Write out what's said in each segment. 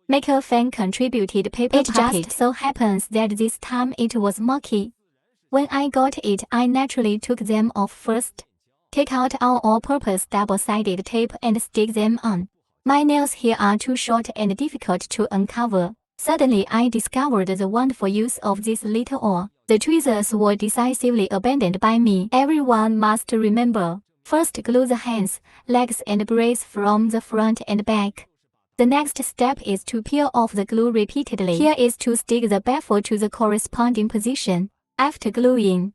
Maker fan contributed paper It just so happens that this time it was murky. When I got it, I naturally took them off first. Take out our all-purpose double-sided tape and stick them on. My nails here are too short and difficult to uncover. Suddenly I discovered the wonderful use of this little oar. The tweezers were decisively abandoned by me. Everyone must remember. First glue the hands, legs and brace from the front and back. The next step is to peel off the glue repeatedly. Here is to stick the baffle to the corresponding position. After gluing,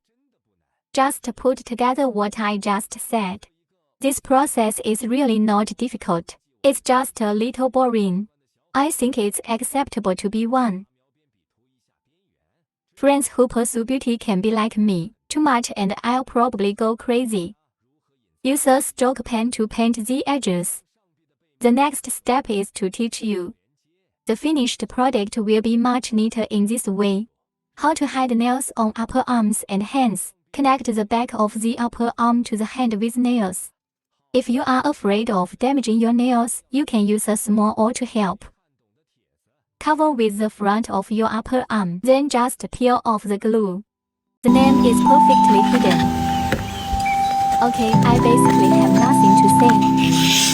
just put together what I just said. This process is really not difficult. It's just a little boring. I think it's acceptable to be one. Friends who pursue beauty can be like me, too much and I'll probably go crazy. Use a stroke pen to paint the edges. The next step is to teach you. The finished product will be much neater in this way. How to hide nails on upper arms and hands. Connect the back of the upper arm to the hand with nails. If you are afraid of damaging your nails, you can use a small oar to help. Cover with the front of your upper arm, then just peel off the glue. The name is perfectly hidden. Okay, I basically have nothing to say.